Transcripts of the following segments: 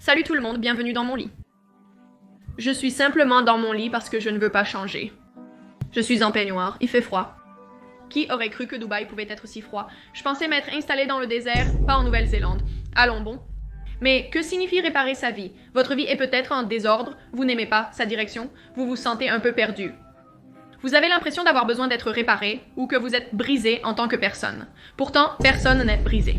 Salut tout le monde, bienvenue dans mon lit. Je suis simplement dans mon lit parce que je ne veux pas changer. Je suis en peignoir, il fait froid. Qui aurait cru que Dubaï pouvait être aussi froid? Je pensais m'être installée dans le désert, pas en Nouvelle-Zélande. Allons bon. Mais que signifie réparer sa vie? Votre vie est peut-être en désordre, vous n'aimez pas sa direction, vous vous sentez un peu perdu. Vous avez l'impression d'avoir besoin d'être réparé ou que vous êtes brisé en tant que personne. Pourtant, personne n'est brisé.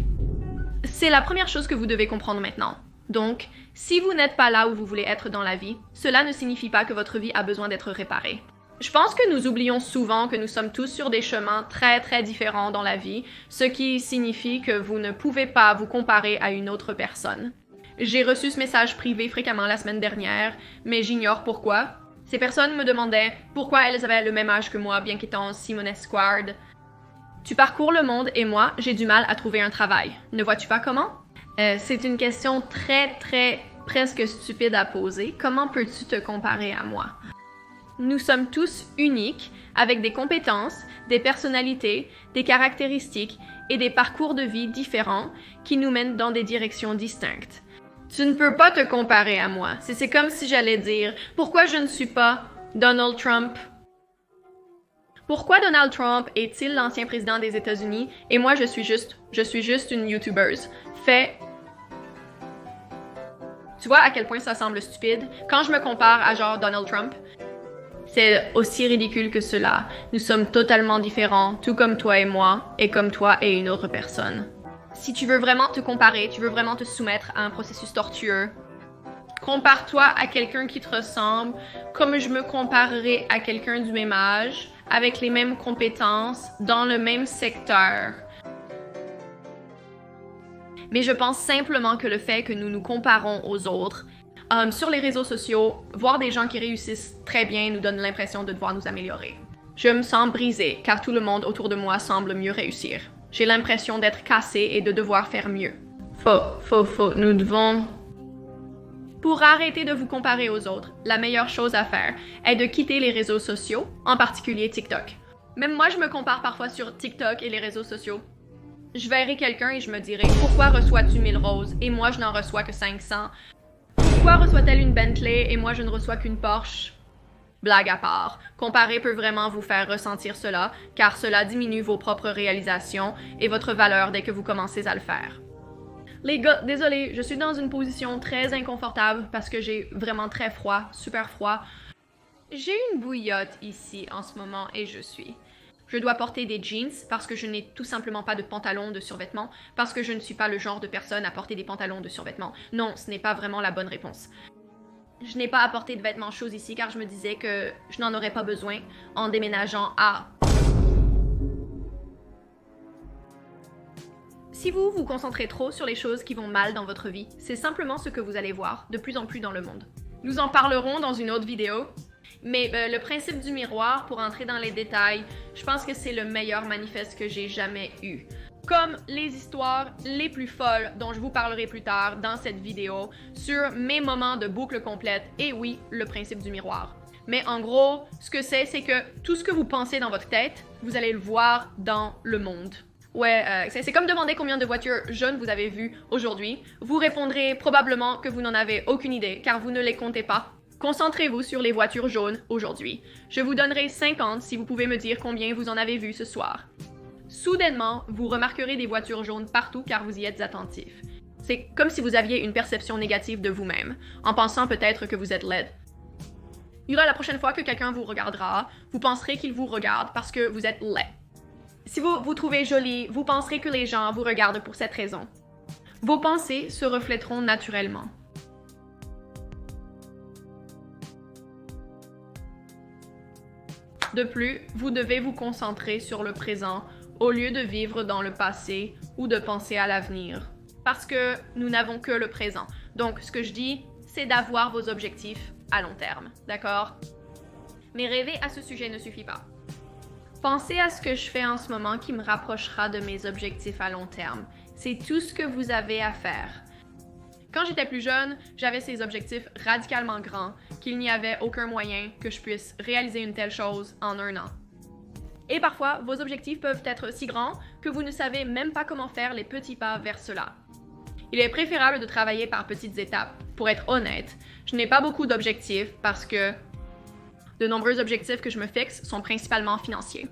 C'est la première chose que vous devez comprendre maintenant. Donc, si vous n'êtes pas là où vous voulez être dans la vie, cela ne signifie pas que votre vie a besoin d'être réparée. Je pense que nous oublions souvent que nous sommes tous sur des chemins très différents dans la vie, ce qui signifie que vous ne pouvez pas vous comparer à une autre personne. J'ai reçu ce message privé fréquemment la semaine dernière, mais j'ignore pourquoi. Ces personnes me demandaient pourquoi elles avaient le même âge que moi, bien qu'étant Simone Squared. Tu parcours le monde et moi, j'ai du mal à trouver un travail. Ne vois-tu pas comment? C'est une question presque stupide à poser. Comment peux-tu te comparer à moi? Nous sommes tous uniques, avec des compétences, des personnalités, des caractéristiques et des parcours de vie différents qui nous mènent dans des directions distinctes. Tu ne peux pas te comparer à moi. C'est comme si j'allais dire « Pourquoi je ne suis pas Donald Trump ?» Pourquoi Donald Trump est-il l'ancien président des États-Unis et moi je suis juste une YouTubeuse? Tu vois à quel point ça semble stupide? Quand je me compare à genre Donald Trump, c'est aussi ridicule que cela. Nous sommes totalement différents, tout comme toi et moi, et comme toi et une autre personne. Si tu veux vraiment te comparer, tu veux vraiment te soumettre à un processus tortueux, compare-toi à quelqu'un qui te ressemble, comme je me comparerais à quelqu'un du même âge, avec les mêmes compétences, dans le même secteur. Mais je pense simplement que le fait que nous nous comparons aux autres, sur les réseaux sociaux, voir des gens qui réussissent très bien nous donne l'impression de devoir nous améliorer. Je me sens brisée, car tout le monde autour de moi semble mieux réussir. J'ai l'impression d'être cassée et de devoir faire mieux. Faux, nous devons... Pour arrêter de vous comparer aux autres, la meilleure chose à faire est de quitter les réseaux sociaux, en particulier TikTok. Même moi, je me compare parfois sur TikTok et les réseaux sociaux. Je verrai quelqu'un et je me dirai « Pourquoi reçois-tu 1000 roses et moi je n'en reçois que 500? Pourquoi reçoit-elle une Bentley et moi je ne reçois qu'une Porsche? » Blague à part, comparer peut vraiment vous faire ressentir cela, car cela diminue vos propres réalisations et votre valeur dès que vous commencez à le faire. Les gars, désolé, je suis dans une position très inconfortable parce que j'ai vraiment très froid, super froid. J'ai une bouillotte ici en ce moment et je dois porter des jeans parce que je n'ai tout simplement pas de pantalon de survêtement, parce que je ne suis pas le genre de personne à porter des pantalons de survêtement. Non, ce n'est pas vraiment la bonne réponse. Je n'ai pas apporté de vêtements chauds ici car je me disais que je n'en aurais pas besoin en déménageant à... Si vous vous concentrez trop sur les choses qui vont mal dans votre vie, c'est simplement ce que vous allez voir de plus en plus dans le monde. Nous en parlerons dans une autre vidéo, mais le principe du miroir, pour entrer dans les détails, je pense que c'est le meilleur manifeste que j'ai jamais eu. Comme les histoires les plus folles dont je vous parlerai plus tard dans cette vidéo sur mes moments de boucle complète et oui, le principe du miroir. Mais en gros, ce que c'est que tout ce que vous pensez dans votre tête, vous allez le voir dans le monde. Ouais, c'est comme demander combien de voitures jaunes vous avez vues aujourd'hui. Vous répondrez probablement que vous n'en avez aucune idée car vous ne les comptez pas. Concentrez-vous sur les voitures jaunes aujourd'hui. Je vous donnerai 50 si vous pouvez me dire combien vous en avez vu ce soir. Soudainement, vous remarquerez des voitures jaunes partout car vous y êtes attentif. C'est comme si vous aviez une perception négative de vous-même, en pensant peut-être que vous êtes laide. La prochaine fois que quelqu'un vous regardera, vous penserez qu'il vous regarde parce que vous êtes laid. Si vous vous trouvez jolie, vous penserez que les gens vous regardent pour cette raison. Vos pensées se reflèteront naturellement. De plus, vous devez vous concentrer sur le présent au lieu de vivre dans le passé ou de penser à l'avenir. Parce que nous n'avons que le présent. Donc, ce que je dis, c'est d'avoir vos objectifs à long terme, d'accord? Mais rêver à ce sujet ne suffit pas. Pensez à ce que je fais en ce moment qui me rapprochera de mes objectifs à long terme. C'est tout ce que vous avez à faire. Quand j'étais plus jeune, j'avais ces objectifs radicalement grands qu'il n'y avait aucun moyen que je puisse réaliser une telle chose en un an. Et parfois, vos objectifs peuvent être si grands que vous ne savez même pas comment faire les petits pas vers cela. Il est préférable de travailler par petites étapes. Pour être honnête, je n'ai pas beaucoup d'objectifs parce que de nombreux objectifs que je me fixe sont principalement financiers.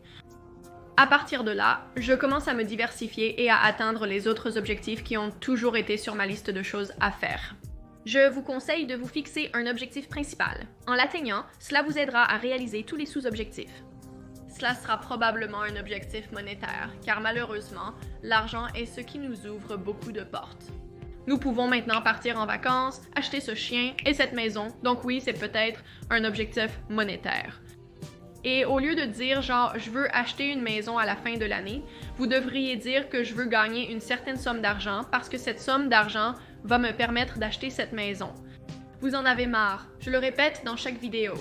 À partir de là, je commence à me diversifier et à atteindre les autres objectifs qui ont toujours été sur ma liste de choses à faire. Je vous conseille de vous fixer un objectif principal. En l'atteignant, cela vous aidera à réaliser tous les sous-objectifs. Cela sera probablement un objectif monétaire, car malheureusement, l'argent est ce qui nous ouvre beaucoup de portes. Nous pouvons maintenant partir en vacances, acheter ce chien et cette maison, donc oui, c'est peut-être un objectif monétaire. Et au lieu de dire genre « je veux acheter une maison à la fin de l'année », vous devriez dire que je veux gagner une certaine somme d'argent parce que cette somme d'argent va me permettre d'acheter cette maison. Vous en avez marre, je le répète dans chaque vidéo.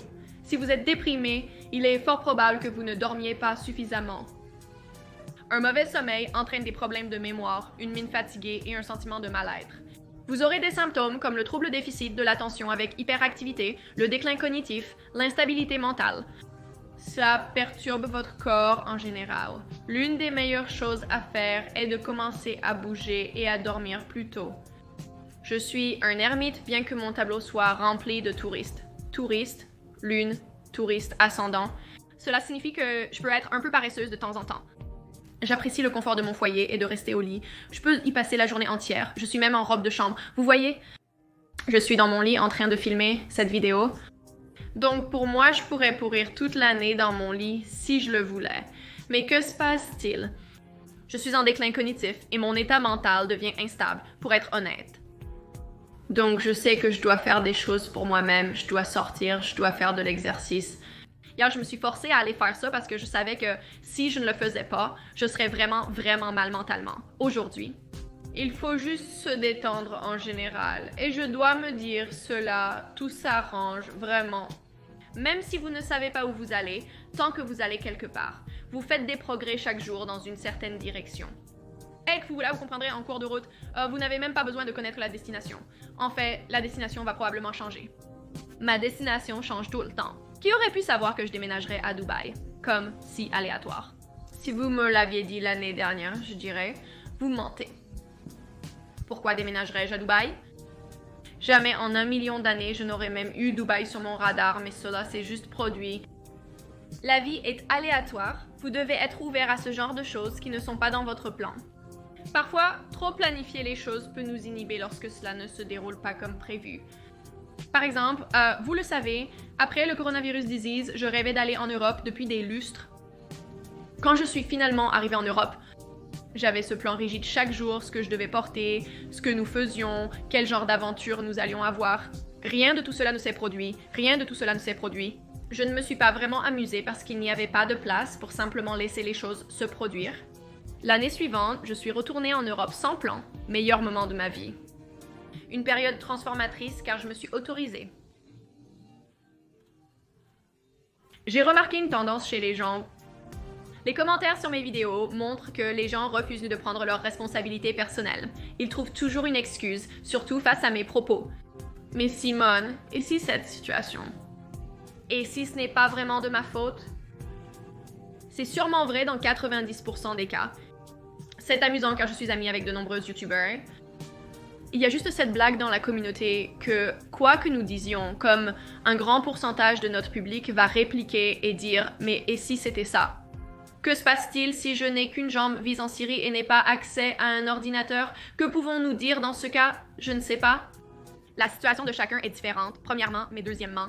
Si vous êtes déprimé, il est fort probable que vous ne dormiez pas suffisamment. Un mauvais sommeil entraîne des problèmes de mémoire, une mine fatiguée et un sentiment de mal-être. Vous aurez des symptômes comme le trouble déficit de l'attention avec hyperactivité, le déclin cognitif, l'instabilité mentale. Ça perturbe votre corps en général. L'une des meilleures choses à faire est de commencer à bouger et à dormir plus tôt. Je suis un ermite bien que mon tableau soit rempli de touristes. Touristes, lune, touriste ascendant. Cela signifie que je peux être un peu paresseuse de temps en temps. J'apprécie le confort de mon foyer et de rester au lit. Je peux y passer la journée entière. Je suis même en robe de chambre. Vous voyez? Je suis dans mon lit en train de filmer cette vidéo. Donc pour moi, je pourrais pourrir toute l'année dans mon lit si je le voulais. Mais que se passe-t-il? Je suis en déclin cognitif et mon état mental devient instable, pour être honnête. Donc je sais que je dois faire des choses pour moi-même, je dois sortir, je dois faire de l'exercice. Hier, je me suis forcée à aller faire ça parce que je savais que si je ne le faisais pas, je serais vraiment mal mentalement. Aujourd'hui, il faut juste se détendre en général. Et je dois me dire cela, tout s'arrange vraiment. Même si vous ne savez pas où vous allez, tant que vous allez quelque part, vous faites des progrès chaque jour dans une certaine direction. Êtes-vous là, vous comprendrez en cours de route, vous n'avez même pas besoin de connaître la destination. En fait, la destination va probablement changer. Ma destination change tout le temps. Qui aurait pu savoir que je déménagerais à Dubaï? Comme si aléatoire. Si vous me l'aviez dit l'année dernière, je dirais, vous mentez. Pourquoi déménagerais-je à Dubaï? Jamais en 1 million d'années, je n'aurais même eu Dubaï sur mon radar, mais cela s'est juste produit. La vie est aléatoire, vous devez être ouvert à ce genre de choses qui ne sont pas dans votre plan. Parfois, trop planifier les choses peut nous inhiber lorsque cela ne se déroule pas comme prévu. Par exemple, vous le savez, après le coronavirus disease, je rêvais d'aller en Europe depuis des lustres. Quand je suis finalement arrivée en Europe, j'avais ce plan rigide chaque jour, ce que je devais porter, ce que nous faisions, quel genre d'aventure nous allions avoir. Rien de tout cela ne s'est produit, Je ne me suis pas vraiment amusée parce qu'il n'y avait pas de place pour simplement laisser les choses se produire. L'année suivante, je suis retournée en Europe sans plan, meilleur moment de ma vie. Une période transformatrice car je me suis autorisée. J'ai remarqué une tendance chez les gens. Les commentaires sur mes vidéos montrent que les gens refusent de prendre leurs responsabilités personnelles. Ils trouvent toujours une excuse, surtout face à mes propos. Mais Simone, et si cette situation? Et si ce n'est pas vraiment de ma faute? C'est sûrement vrai dans 90% des cas. C'est amusant car je suis amie avec de nombreux youtubeurs. Il y a juste cette blague dans la communauté que, quoi que nous disions, comme un grand pourcentage de notre public va répliquer et dire « mais et si c'était ça ?» Que se passe-t-il si je n'ai qu'une jambe, vis en Syrie et n'ai pas accès à un ordinateur? Que pouvons-nous dire dans ce cas? Je ne sais pas. La situation de chacun est différente, premièrement, mais deuxièmement.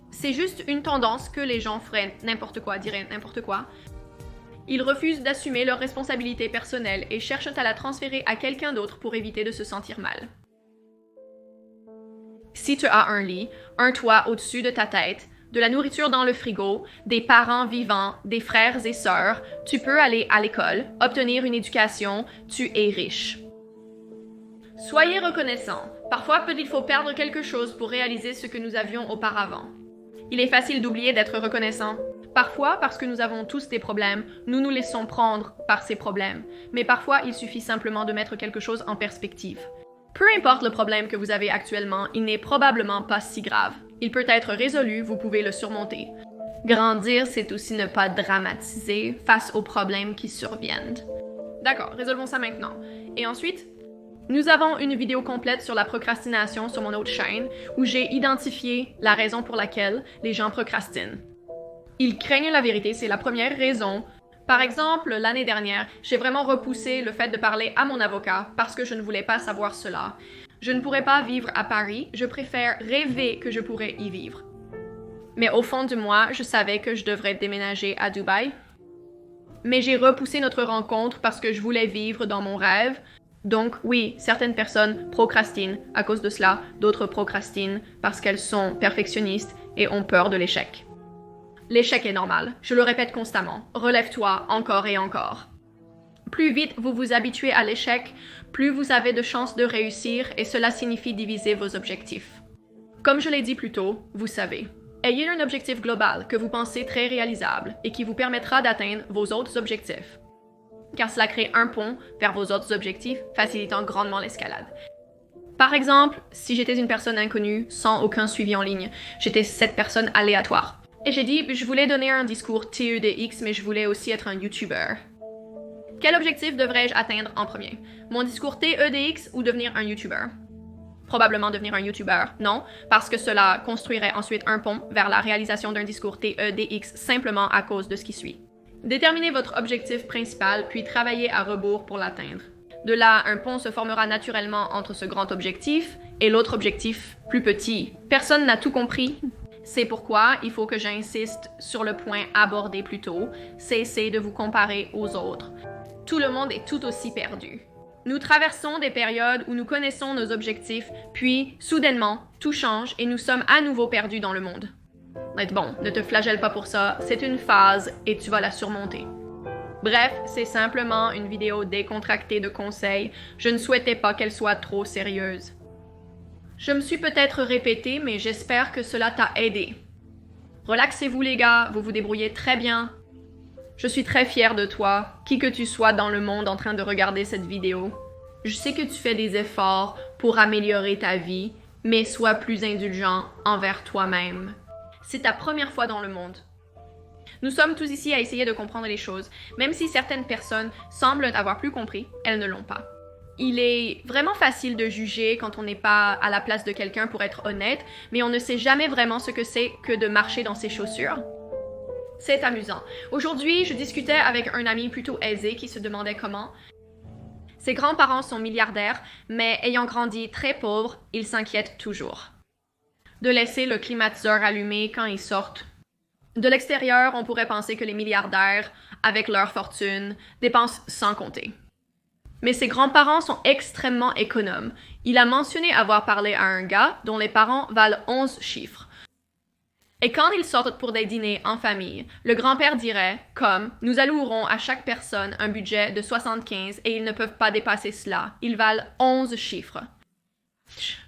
C'est juste une tendance que les gens feraient n'importe quoi, diraient n'importe quoi. Ils refusent d'assumer leurs responsabilités personnelles et cherchent à la transférer à quelqu'un d'autre pour éviter de se sentir mal. Si tu as un lit, un toit au-dessus de ta tête, de la nourriture dans le frigo, des parents vivants, des frères et sœurs, tu peux aller à l'école, obtenir une éducation, tu es riche. Soyez reconnaissants. Parfois, peut-il faut perdre quelque chose pour réaliser ce que nous avions auparavant. Il est facile d'oublier d'être reconnaissant. Parfois, parce que nous avons tous des problèmes, nous nous laissons prendre par ces problèmes. Mais parfois, il suffit simplement de mettre quelque chose en perspective. Peu importe le problème que vous avez actuellement, il n'est probablement pas si grave. Il peut être résolu, vous pouvez le surmonter. Grandir, c'est aussi ne pas dramatiser face aux problèmes qui surviennent. D'accord, résolvons ça maintenant. Et ensuite, Nous avons une vidéo complète sur la procrastination sur mon autre chaîne où j'ai identifié la raison pour laquelle les gens procrastinent. Ils craignent la vérité, c'est la première raison. Par exemple, l'année dernière, j'ai vraiment repoussé le fait de parler à mon avocat parce que je ne voulais pas savoir cela. Je ne pourrais pas vivre à Paris, je préfère rêver que je pourrais y vivre. Mais au fond de moi, je savais que je devrais déménager à Dubaï. Mais j'ai repoussé notre rencontre parce que je voulais vivre dans mon rêve. Donc oui, certaines personnes procrastinent à cause de cela, d'autres procrastinent parce qu'elles sont perfectionnistes et ont peur de l'échec. L'échec est normal, je le répète constamment. Relève-toi encore et encore. Plus vite vous vous habituez à l'échec, plus vous avez de chances de réussir et cela signifie diviser vos objectifs. Comme je l'ai dit plus tôt, vous savez. Ayez un objectif global que vous pensez très réalisable et qui vous permettra d'atteindre vos autres objectifs. Car cela crée un pont vers vos autres objectifs, facilitant grandement l'escalade. Par exemple, si j'étais une personne inconnue, sans aucun suivi en ligne, j'étais cette personne aléatoire. Et j'ai dit, je voulais donner un discours TEDx, mais je voulais aussi être un YouTuber. Quel objectif devrais-je atteindre en premier? Mon discours TEDx ou devenir un YouTuber? Probablement devenir un YouTuber, non, parce que cela construirait ensuite un pont vers la réalisation d'un discours TEDx simplement à cause de ce qui suit. Déterminez votre objectif principal, puis travaillez à rebours pour l'atteindre. De là, un pont se formera naturellement entre ce grand objectif et l'autre objectif plus petit. Personne n'a tout compris. C'est pourquoi il faut que j'insiste sur le point abordé plus tôt. Cessez de vous comparer aux autres. Tout le monde est tout aussi perdu. Nous traversons des périodes où nous connaissons nos objectifs, puis, soudainement, tout change et nous sommes à nouveau perdus dans le monde. Bon, ne te flagelle pas pour ça, c'est une phase et tu vas la surmonter. Bref, c'est simplement une vidéo décontractée de conseils, je ne souhaitais pas qu'elle soit trop sérieuse. Je me suis peut-être répétée, mais j'espère que cela t'a aidé. Relaxez-vous les gars, vous vous débrouillez très bien. Je suis très fière de toi, qui que tu sois dans le monde en train de regarder cette vidéo. Je sais que tu fais des efforts pour améliorer ta vie, mais sois plus indulgent envers toi-même. C'est ta première fois dans le monde. Nous sommes tous ici à essayer de comprendre les choses. Même si certaines personnes semblent avoir plus compris, elles ne l'ont pas. Il est vraiment facile de juger quand on n'est pas à la place de quelqu'un pour être honnête, mais on ne sait jamais vraiment ce que c'est que de marcher dans ses chaussures. C'est amusant. Aujourd'hui, je discutais avec un ami plutôt aisé qui se demandait comment. Ses grands-parents sont milliardaires, mais ayant grandi très pauvres, ils s'inquiètent toujours de laisser le climatiseur allumé quand ils sortent. De l'extérieur, on pourrait penser que les milliardaires, avec leur fortune, dépensent sans compter. Mais ses grands-parents sont extrêmement économes. Il a mentionné avoir parlé à un gars dont les parents valent 11 chiffres. Et quand ils sortent pour des dîners en famille, le grand-père dirait, comme « Nous allouerons à chaque personne un budget de 75 et ils ne peuvent pas dépasser cela. Ils valent 11 chiffres. »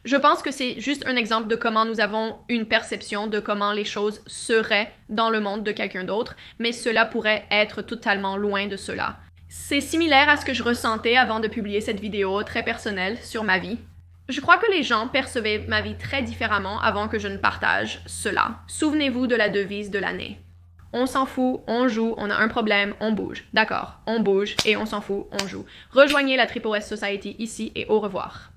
Je pense que c'est juste un exemple de comment nous avons une perception de comment les choses seraient dans le monde de quelqu'un d'autre, mais cela pourrait être totalement loin de cela. C'est similaire à ce que je ressentais avant de publier cette vidéo très personnelle sur ma vie. Je crois que les gens percevaient ma vie très différemment avant que je ne partage cela. Souvenez-vous de la devise de l'année. On s'en fout, on joue, on a un problème, on bouge. D'accord, on bouge et on s'en fout, on joue. Rejoignez la Triple S Society ici et au revoir.